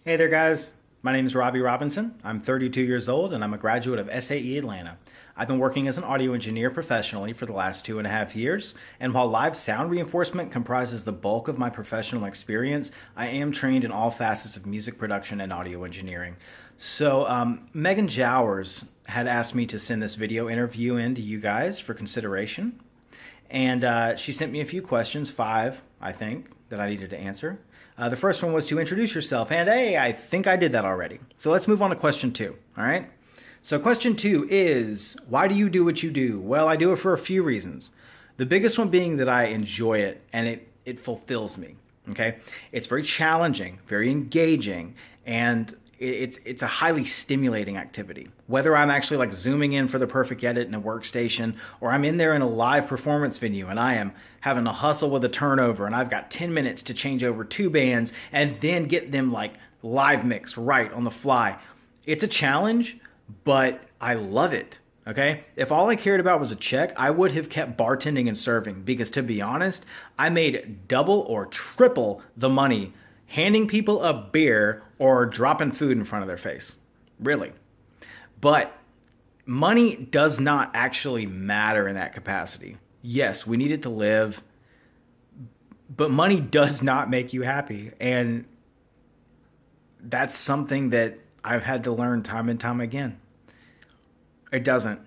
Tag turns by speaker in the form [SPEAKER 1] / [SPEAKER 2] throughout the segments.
[SPEAKER 1] Hey there, guys. My name is Robbie Robinson. I'm 32 years old and I'm a graduate of SAE Atlanta. I've been working as an audio engineer professionally for the last 2.5 years, and while live sound reinforcement comprises the bulk of my professional experience, I am trained in all facets of music production and audio engineering. So, Megan Jowers had asked me to send this video interview in to you guys for consideration, and she sent me a few questions, five, I think, that I needed to answer. The first one was to introduce yourself, and hey, I think I did that already. So let's move on to question two, all right? So question two is, why do you do what you do? Well, I do it for a few reasons. The biggest one being that I enjoy it and it fulfills me, okay? It's very challenging, very engaging, and it's a highly stimulating activity. Whether I'm actually like zooming in for the perfect edit in a workstation, or I'm in there in a live performance venue and I am having to hustle with a turnover and I've got 10 minutes to change over two bands and then get them like live mixed right on the fly. It's a challenge, but I love it. Okay? If all I cared about was a check, I would have kept bartending and serving because, to be honest, I made double or triple the money handing people a beer or dropping food in front of their face. Really. But money does not actually matter in that capacity. Yes, we need it to live, but money does not make you happy. And that's something that I've had to learn time and time again. It doesn't.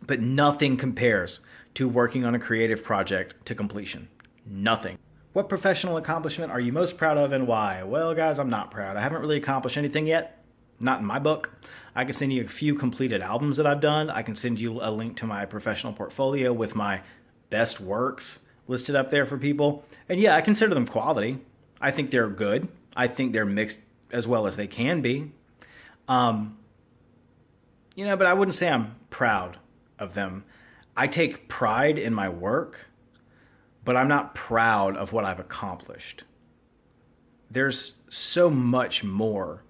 [SPEAKER 1] But nothing compares to working on a creative project to completion. Nothing. What professional accomplishment are you most proud of and why? Well, guys, I'm not proud. I haven't really accomplished anything yet. Not in my book. I can send you a few completed albums that I've done. I can send you a link to my professional portfolio with my best works listed up there for people. And yeah, I consider them quality. I think they're good. I think they're mixed as well as they can be. But I wouldn't say I'm proud of them. I take pride in my work, but I'm not proud of what I've accomplished. There's so much more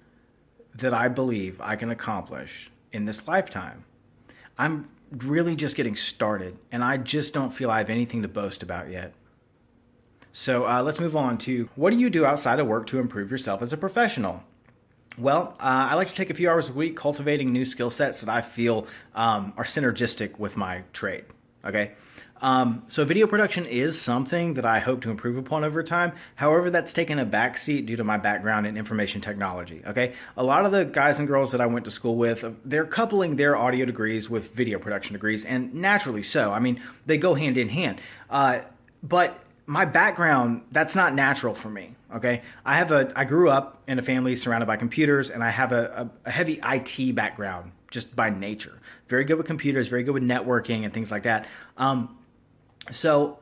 [SPEAKER 1] that I believe I can accomplish in this lifetime. I'm really just getting started, and I just don't feel I have anything to boast about yet. So let's move on to, what do you do outside of work to improve yourself as a professional? Well, I like to take a few hours a week cultivating new skill sets that I feel are synergistic with my trade, okay? So video production is something that I hope to improve upon over time. However, that's taken a backseat due to my background in information technology, okay? A lot of the guys and girls that I went to school with, they're coupling their audio degrees with video production degrees, and naturally so. I mean, they go hand in hand. But my background, that's not natural for me, okay? I grew up in a family surrounded by computers, and I have a heavy IT background just by nature. Very good with computers, very good with networking and things like that. So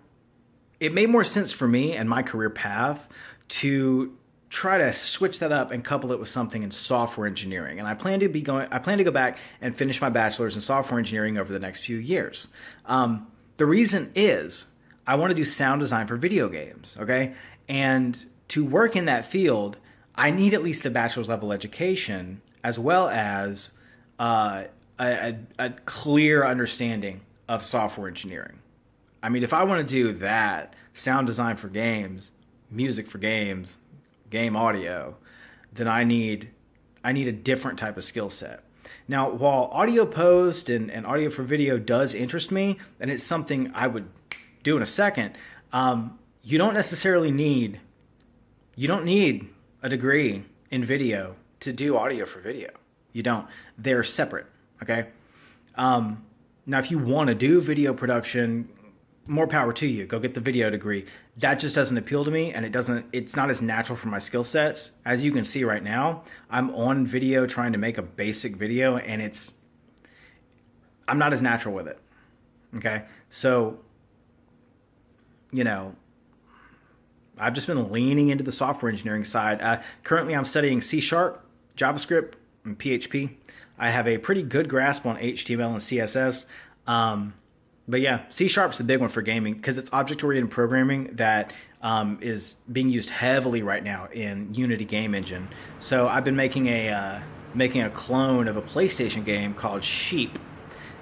[SPEAKER 1] it made more sense for me and my career path to try to switch that up and couple it with something in software engineering. And I plan to go back and finish my bachelor's in software engineering over the next few years. The reason is I want to do sound design for video games, okay? And to work in that field, I need at least a bachelor's level education as well as a clear understanding of software engineering. I mean, if I want to do that, sound design for games, music for games, game audio, then I need a different type of skill set. Now, while audio post and audio for video does interest me, and it's something I would do in a second, you don't need a degree in video to do audio for video. You don't. They're separate, okay? Now, if you want to do video production, more power to you. Go get the video degree. That just doesn't appeal to me, and it's not as natural for my skill sets. As you can see right now, I'm on video trying to make a basic video, and I'm not as natural with it. Okay? So, I've just been leaning into the software engineering side. Currently, I'm studying C#, JavaScript, and PHP. I have a pretty good grasp on HTML and CSS. But yeah, C#'s the big one for gaming because it's object-oriented programming that is being used heavily right now in Unity game engine. So I've been making a clone of a PlayStation game called Sheep,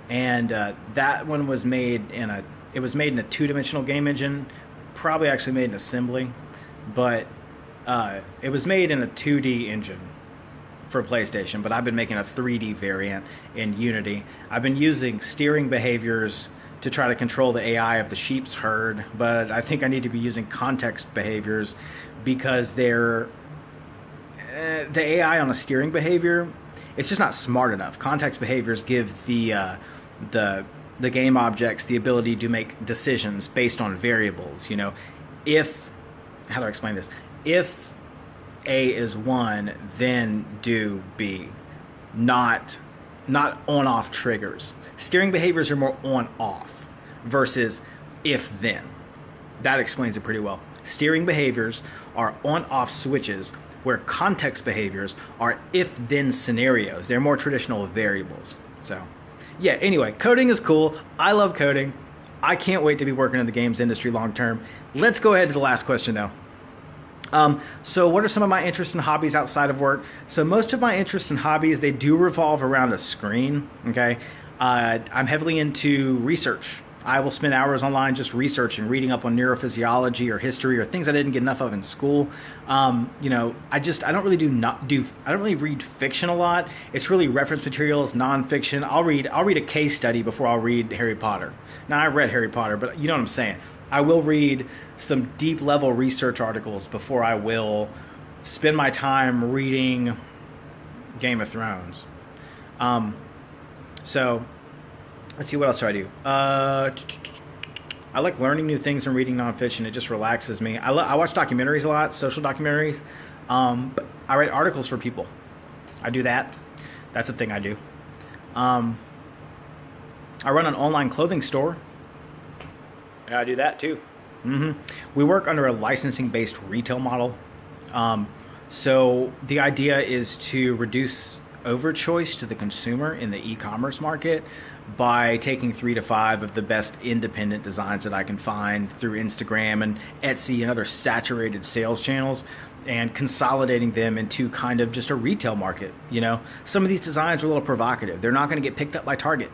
[SPEAKER 1] and that one was made in a two-dimensional game engine, probably actually made in assembly, but It was made in a 2D engine for PlayStation, but I've been making a 3D variant in Unity. I've been using steering behaviors to try to control the AI of the sheep's herd, but I think I need to be using context behaviors because the AI on a steering behavior, it's just not smart enough. Context behaviors give the game objects the ability to make decisions based on variables. If how do I explain this? If A is 1, then do B. Not on-off triggers. Steering behaviors are more on-off versus if-then. That explains it pretty well. Steering behaviors are on-off switches where context behaviors are if-then scenarios. They're more traditional variables. So, yeah, anyway, coding is cool. I love coding. I can't wait to be working in the games industry long term. Let's go ahead to the last question, though. So what are some of my interests and hobbies outside of work? So most of my interests and hobbies, they do revolve around a screen, okay? I'm heavily into research. I will spend hours online just researching, reading up on neurophysiology or history or things I didn't get enough of in school. I don't really read fiction a lot. It's really reference materials, nonfiction. I'll read a case study before I'll read Harry Potter. Now, I read Harry Potter, but you know what I'm saying. I will read some deep level research articles before I will spend my time reading Game of Thrones. So let's see, what else do I do? I like learning new things and reading nonfiction. It just relaxes me. I watch documentaries a lot, social documentaries. But I write articles for people. I do that. That's a thing I do. I run an online clothing store. Yeah, I do that too. We work under a licensing-based retail model. So the idea is to reduce overchoice to the consumer in the e-commerce market by taking 3 to 5 of the best independent designs that I can find through Instagram and Etsy and other saturated sales channels and consolidating them into kind of just a retail market. Some of these designs are a little provocative. They're not going to get picked up by Target.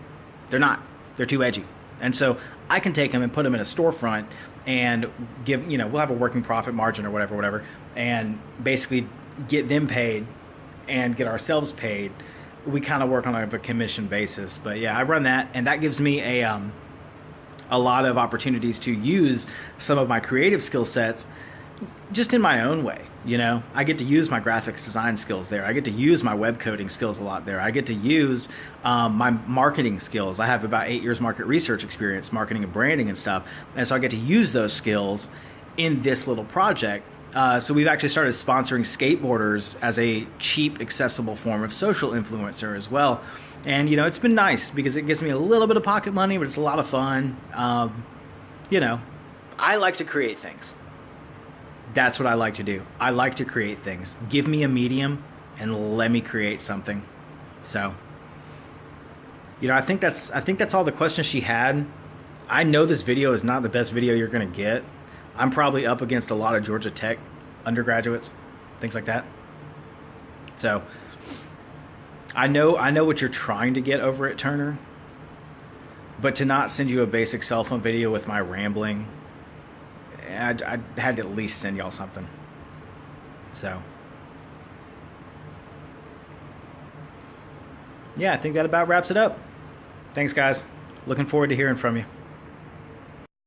[SPEAKER 1] They're not. They're too edgy. And so I can take them and put them in a storefront and give, we'll have a working profit margin or whatever, and basically get them paid and get ourselves paid. We kind of work on a commission basis. But yeah, I run that, and that gives me a lot of opportunities to use some of my creative skill sets just in my own way. I get to use my graphics design skills there. I get to use my web coding skills a lot there. I get to use my marketing skills. I have about 8 years market research experience, marketing and branding and stuff. And so I get to use those skills in this little project. So we've actually started sponsoring skateboarders as a cheap, accessible form of social influencer as well. And, it's been nice because it gives me a little bit of pocket money, but it's a lot of fun. I like to create things. That's what I like to do. I like to create things. Give me a medium and let me create something. So, I think that's all the questions she had. I know this video is not the best video you're going to get. I'm probably up against a lot of Georgia Tech undergraduates, things like that. So, I know what you're trying to get over at Turner, but to not send you a basic cell phone video with my rambling, I had to at least send y'all something. So, yeah, I think that about wraps it up. Thanks, guys. Looking forward to hearing from you.